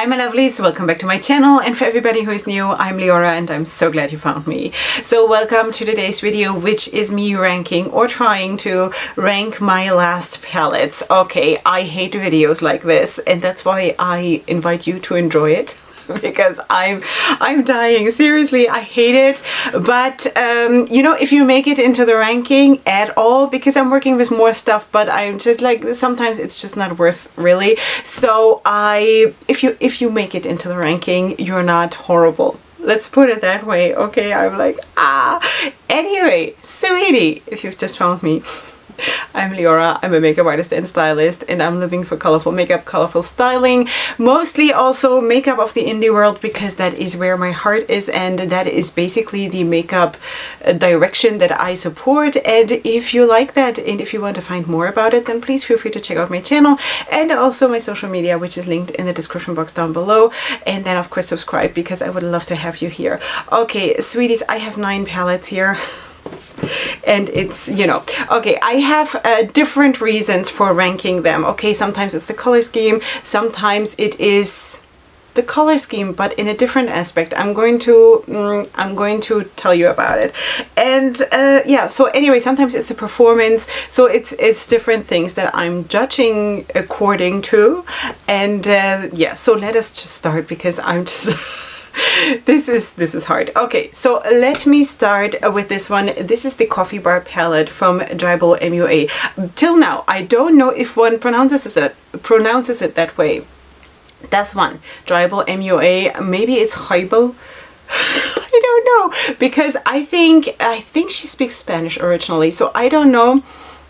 Hi my lovelies, welcome back to my channel, and for everybody who is new, I'm Leorah and I'm so glad you found me. So welcome to today's video, which is me ranking or trying to rank my last palettes. Okay, I hate videos like this and that's why I invite you to enjoy it. Because I'm dying. Seriously, I hate it. But you know, if you make it into the ranking at all, because I'm working with more stuff, but I'm just like, sometimes it's just not worth really. So if you make it into the ranking, you're not horrible. Let's put it that way. Okay, I'm like, Anyway, sweetie, if you've just found me, I'm Leorah, I'm a makeup artist and stylist, and I'm living for colorful makeup, colorful styling, mostly also makeup of the indie world, because that is where my heart is and that is basically the makeup direction that I support. And if you like that and if you want to find more about it, then please feel free to check out my channel and also my social media, which is linked in the description box down below. And then of course subscribe, because I would love to have you here. Okay, sweeties, I have 9 palettes here. And it's, you know, okay, I have different reasons for ranking them. Okay, sometimes it's the color scheme, sometimes it is the color scheme, but in a different aspect. I'm going to tell you about it. And yeah, so anyway, sometimes it's the performance, so it's different things that I'm judging according to. And yeah, so let us just start, because I'm just this is hard. Okay, so let me start with this one. This is the Coffee Bar palette from Jybel MUA. Till now, I don't know if one pronounces it that way. That's one. Jybel MUA. Maybe it's Jybel. I don't know, because I think she speaks Spanish originally, so I don't know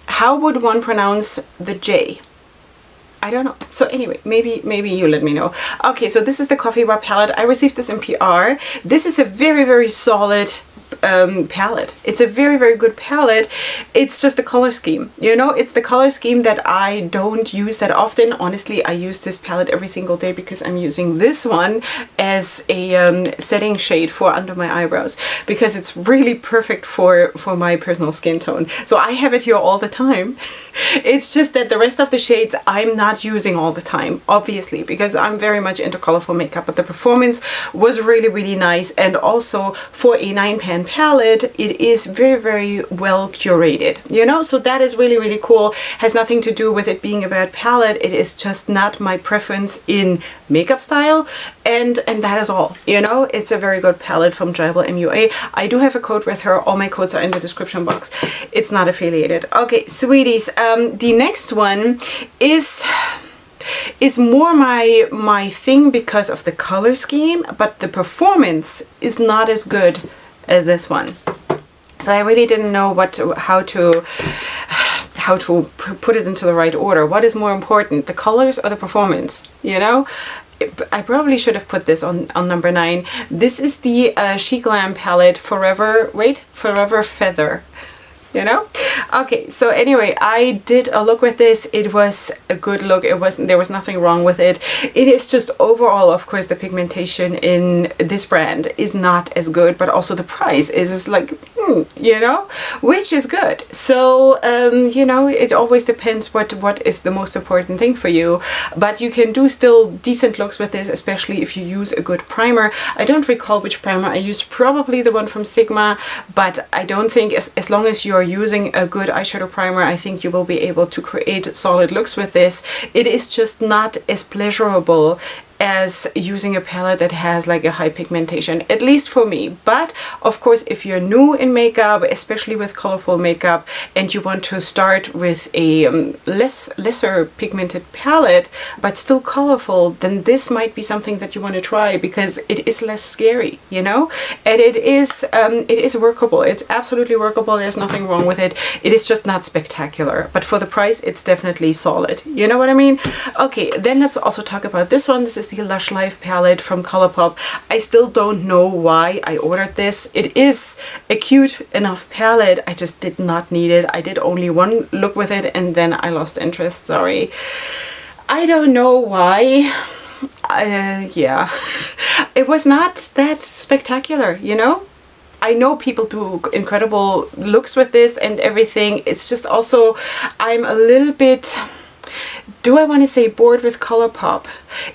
how would one pronounce the J. I don't know. So anyway, maybe you let me know. Okay, so this is the Coffee Bar palette. I received this in PR. This is a very, very solid palette. It's a very, very good palette. It's just the color scheme, you know, it's the color scheme that I don't use that often. Honestly, I use this palette every single day because I'm using this one as a setting shade for under my eyebrows, because it's really perfect for my personal skin tone. So I have it here all the time. It's just that the rest of the shades I'm not using all the time, obviously, because I'm very much into colorful makeup, but the performance was really, really nice. And also for a 9-pan palette, it is very, very well curated, you know, so that is really, really cool. Has nothing to do with it being a bad palette. It is just not my preference in makeup style, and that is all, you know. It's a very good palette from Jybel MUA. I do have a code with her. All my codes are in the description box. It's not affiliated. Okay, sweeties, the next one is more my thing because of the color scheme, but the performance is not as good as this one. So I really didn't know how to put it into the right order. What is more important, the colors or the performance, you know? I probably should have put this on number 9. This is the SheGlam palette Forever Feather. You know? Okay, so anyway, I did a look with this. It was a good look. There was nothing wrong with it. It is just overall, of course, the pigmentation in this brand is not as good, but also the price is like, you know, which is good. So, you know, it always depends what is the most important thing for you, but you can do still decent looks with this, especially if you use a good primer. I don't recall which primer I used, probably the one from Sigma, but I don't think, as long as you're using a good eyeshadow primer, I think you will be able to create solid looks with this. It is just not as pleasurable as using a palette that has like a high pigmentation, at least for me. But of course, if you're new in makeup, especially with colorful makeup, and you want to start with a lesser pigmented palette but still colorful, then this might be something that you want to try, because it is less scary, you know, and it is workable. It's absolutely workable. There's nothing wrong with it. It is just not spectacular, but for the price, it's definitely solid. You know what I mean? Okay, then let's also talk about this one. This is the Lush Life palette from Colourpop. I still don't know why I ordered this. It is a cute enough palette. I just did not need it. I did only one look with it and then I lost interest. Sorry. I don't know why. Yeah. It was not that spectacular, you know? I know people do incredible looks with this and everything. It's just also, I'm a little bit Do I want to say bored with ColourPop?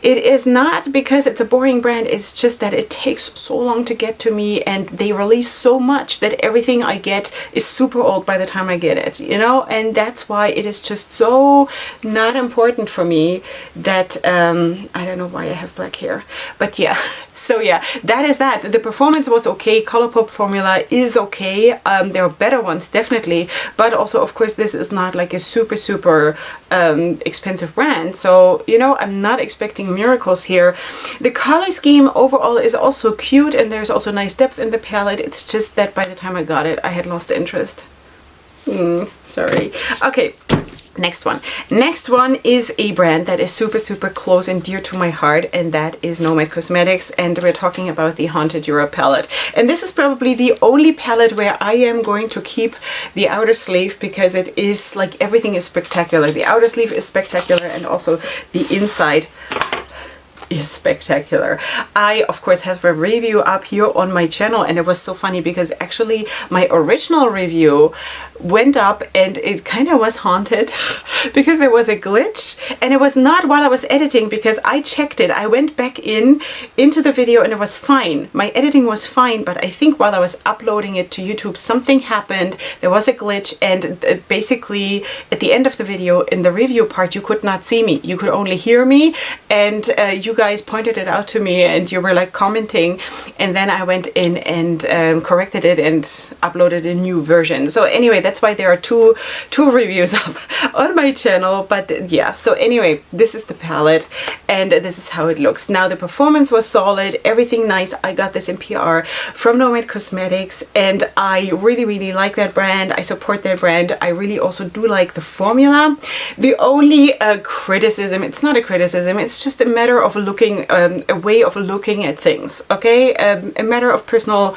It is not because it's a boring brand, it's just that it takes so long to get to me, and they release so much that everything I get is super old by the time I get it, you know? And that's why it is just so not important for me that, I don't know why I have black hair, but yeah. So yeah, that is that. The performance was okay. ColourPop formula is okay. There are better ones, definitely. But also, of course, this is not like a super, super expensive brand. So, you know, I'm not expecting miracles here. The color scheme overall is also cute, and there's also nice depth in the palette. It's just that by the time I got it, I had lost interest. Sorry. Okay. Next one. Next one is a brand that is super, super close and dear to my heart, and that is Nomad Cosmetics, and we're talking about the Haunted Europe palette. And this is probably the only palette where I am going to keep the outer sleeve, because it is like everything is spectacular. The outer sleeve is spectacular, and also the inside is spectacular. I of course have a review up here on my channel, and it was so funny because actually my original review went up and it kind of was haunted because there was a glitch, and it was not while I was editing, because I checked it. I went back into the video and it was fine. My editing was fine, but I think while I was uploading it to YouTube, something happened. There was a glitch, and basically at the end of the video, in the review part, you could not see me. You could only hear me, and you guys pointed it out to me, and you were like commenting, and then I went in and corrected it and uploaded a new version. So anyway, that's why there are two reviews up on my channel. But yeah, so anyway, this is the palette, and this is how it looks. Now the performance was solid, everything nice. I got this in PR from Nomad Cosmetics, and I really, really like that brand. I support that brand. I really also do like the formula. The only criticism, it's not a criticism, it's just a matter of looking, a way of looking at things, okay? A matter of personal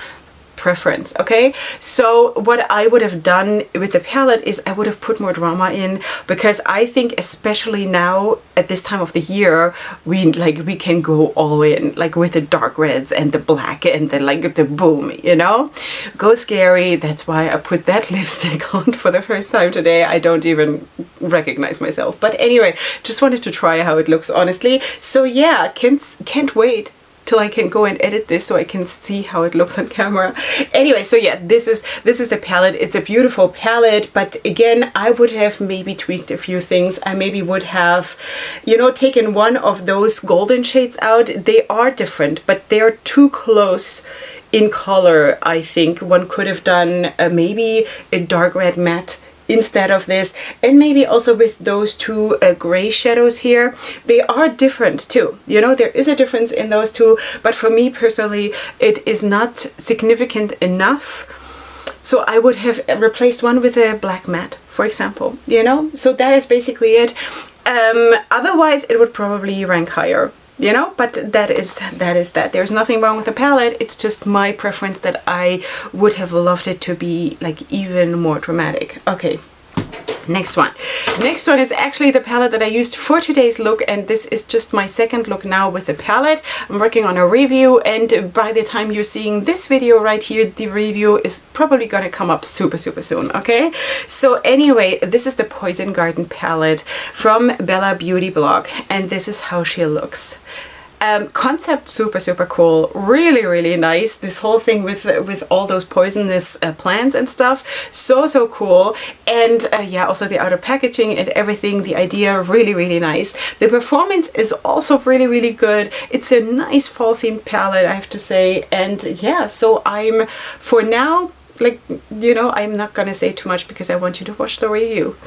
preference, okay? So what I would have done with the palette is I would have put more drama in, because I think especially now at this time of the year, we can go all in, like with the dark reds and the black and the boom, you know? Go scary. That's why I put that lipstick on for the first time today. I don't even recognize myself, but anyway, just wanted to try how it looks, honestly. So yeah, can't wait till I can go and edit this so I can see how it looks on camera. Anyway, so yeah, this is the palette. It's a beautiful palette, but again, I would have maybe tweaked a few things. I maybe would have, you know, taken one of those golden shades out. They are different, but they're too close in color. I think one could have done maybe a dark red matte instead of this, and maybe also with those two gray shadows here. They are different too, you know, there is a difference in those two, but for me personally it is not significant enough. So I would have replaced one with a black matte, for example, you know. So that is basically it. Otherwise it would probably rank higher, you know, but that is that. There's nothing wrong with the palette. It's just my preference that I would have loved it to be like even more dramatic. Okay. Next one. Next one is actually the palette that I used for today's look, and this is just my second look now with the palette. I'm working on a review, and by the time you're seeing this video right here, the review is probably gonna come up super, super soon, okay? So anyway, this is the Poison Garden palette from Bella Beauty Blog, and this is how she looks. Concept super, super cool. Really, really nice. This whole thing with all those poisonous plants and stuff. So, so cool. And yeah, also the outer packaging and everything, the idea, really, really nice. The performance is also really, really good. It's a nice fall themed palette, I have to say. And yeah, so I'm, for now, like, you know, I'm not gonna say too much because I want you to watch the review.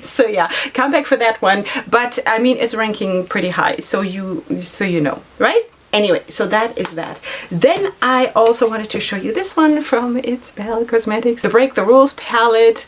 So yeah, come back for that one. But I mean, it's ranking pretty high, so you know, right? Anyway, so that is that. Then I also wanted to show you this one from Bella Cosmetics, the Break the Rules palette.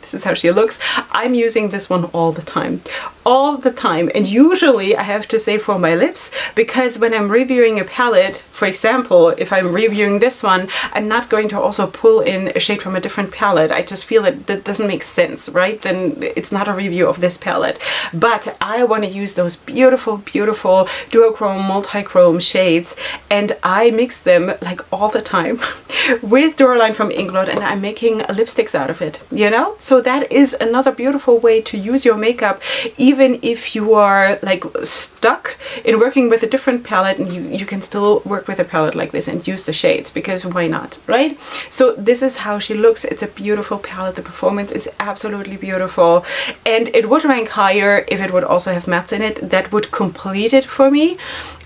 This is how she looks. I'm using this one all the time. All the time. And usually I have to say for my lips, because when I'm reviewing a palette, for example, if I'm reviewing this one, I'm not going to also pull in a shade from a different palette. I just feel that doesn't make sense, right? Then it's not a review of this palette. But I want to use those beautiful, beautiful duochrome, multi-chrome shades, and I mix them like all the time with Duraline from Inglot, and I'm making lipsticks out of it, you know? So So that is another beautiful way to use your makeup, even if you are like stuck in working with a different palette, and you can still work with a palette like this and use the shades, because why not, right? So this is how she looks. It's a beautiful palette. The performance is absolutely beautiful, and it would rank higher if it would also have mattes in it. That would complete it for me.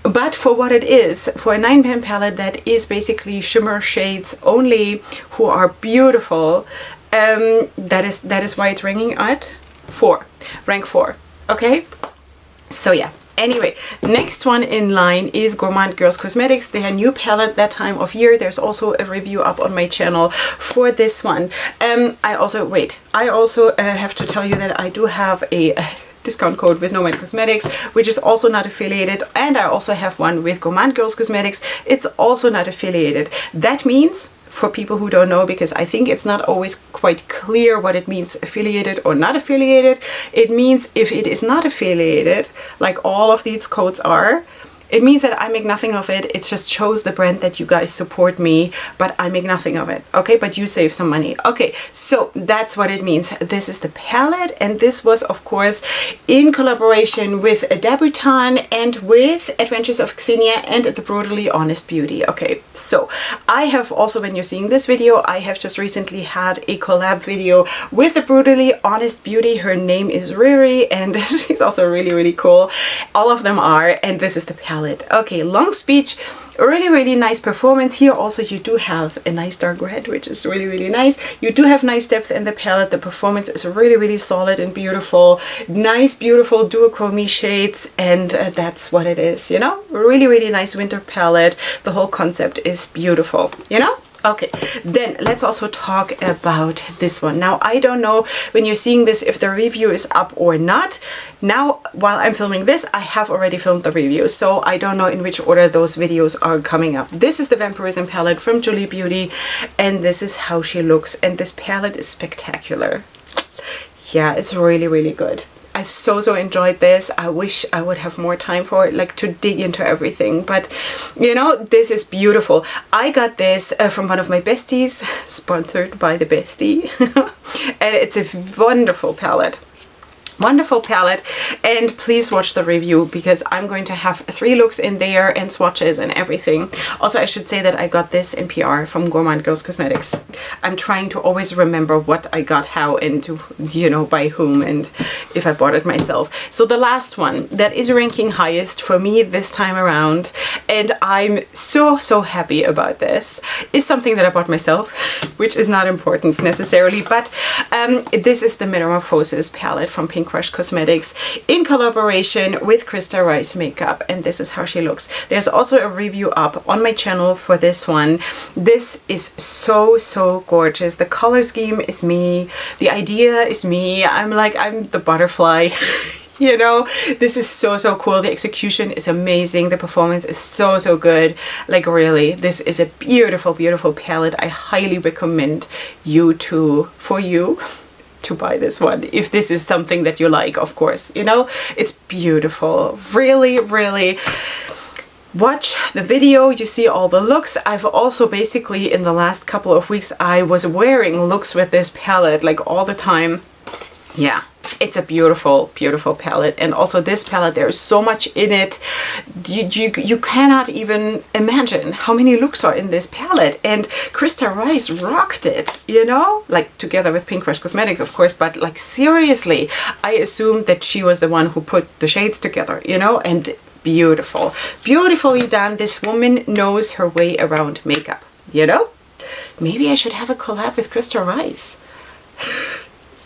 But for what it is, for a 9-pan palette that is basically shimmer shades only, who are beautiful, that is why it's ranking at 4, rank 4. Okay, so yeah. Anyway, next one in line is Gourmand Girls Cosmetics, their new palette that time of year. There's also a review up on my channel for this one. I also have to tell you that I do have a discount code with Nomad Cosmetics, which is also not affiliated, and I also have one with Gourmand Girls Cosmetics. It's also not affiliated. That means, for people who don't know, because I think it's not always quite clear what it means, affiliated or not affiliated, it means if it is not affiliated, like all of these codes are, it means that I make nothing of it. It just shows the brand that you guys support me, but I make nothing of it. Okay, but you save some money. Okay, so that's what it means. This is the palette, and this was, of course, in collaboration with a Debutant and with Adventures of Xenia and The Brutally Honest Beauty. Okay, so I have also, when you're seeing this video, I have just recently had a collab video with The Brutally Honest Beauty. Her name is Riri, and she's also really, really cool. All of them are, and this is the palette. Okay, long speech, really nice performance. Here also you do have a nice dark red, which is really nice. You do have nice depth in the palette. The performance is really solid and beautiful. Nice, beautiful duochrome shades, and that's what it is, you know? Really nice winter palette. The whole concept is beautiful, you know? Okay, then let's also talk about this one. Now, I don't know when you're seeing this if the review is up or not. Now, while I'm filming this, I have already filmed the review, so I don't know in which order those videos are coming up. This is the Vampirism palette from Julie Beauty, and this is how she looks, and this palette is spectacular. Yeah, it's really good. I so enjoyed this. I wish I would have more time for it, like to dig into everything, but you know, this is beautiful. I got this from one of my besties, sponsored by the bestie, and it's a wonderful palette. Wonderful palette, and please watch the review because I'm going to have 3 looks in there and swatches and everything. Also, I should say that I got this in PR from Gourmand Girls Cosmetics. I'm trying to always remember what I got how and to, you know, by whom and if I bought it myself. So the last one that is ranking highest for me this time around, and I'm so happy about this, is something that I bought myself, which is not important necessarily, but this is the Metamorphosis palette from Pink Crush Cosmetics in collaboration with Krista Rice Makeup, and this is how she looks. There's also a review up on my channel for this one. This is so gorgeous. The color scheme is me. The idea is me. I'm the butterfly. You know, this is so cool. The execution is amazing. The performance is so good. Like really, this is a beautiful palette. I highly recommend for you to buy this one if this is something that you like, of course. You know, it's beautiful. Really watch the video. You see all the looks. I've also basically in the last couple of weeks I was wearing looks with this palette like all the time. Yeah, it's a beautiful palette, and also this palette, there's so much in it. You cannot even imagine how many looks are in this palette, and Krista Rice rocked it, you know, like together with Pink Crush Cosmetics, of course, but like seriously, I assumed that she was the one who put the shades together, you know, and beautifully done. This woman knows her way around makeup, you know. Maybe I should have a collab with Krista Rice.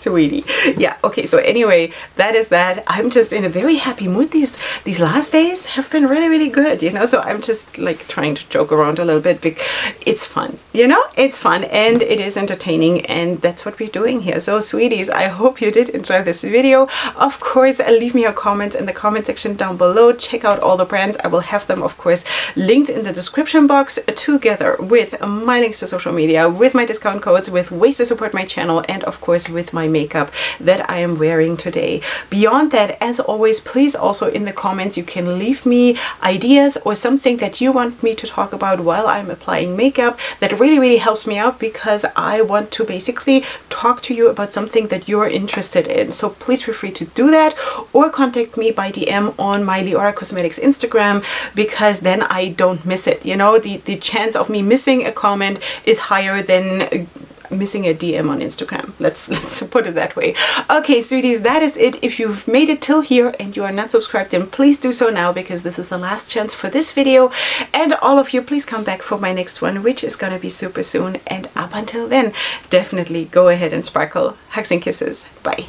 Sweetie. Yeah, okay, so anyway, that is that. I'm just in a very happy mood. These last days have been really good, you know, so I'm just like trying to joke around a little bit because it's fun, you know, it's fun and it is entertaining, and that's what we're doing here. So sweeties, I hope you did enjoy this video. Of course, leave me your comments in the comment section down below. Check out all the brands. I will have them, of course, linked in the description box, together with my links to social media, with my discount codes, with ways to support my channel, and of course with my makeup that I am wearing today. Beyond that, as always, please also in the comments comments. You can leave me ideas or something that you want me to talk about while I'm applying makeup. That really helps me out, because I want to basically talk to you about something that you're interested in. So please feel free to do that, or contact me by DM on my Leorah Cosmetics Instagram, because then I don't miss it. You know, the chance of me missing a comment is higher than missing a DM on Instagram. Let's put it that way. Okay, sweeties, that is it. If you've made it till here and you are not subscribed, then please do so now, because this is the last chance for this video. And all of you, please come back for my next one, which is gonna be super soon. And up until then, definitely go ahead and sparkle. Hugs and kisses. Bye.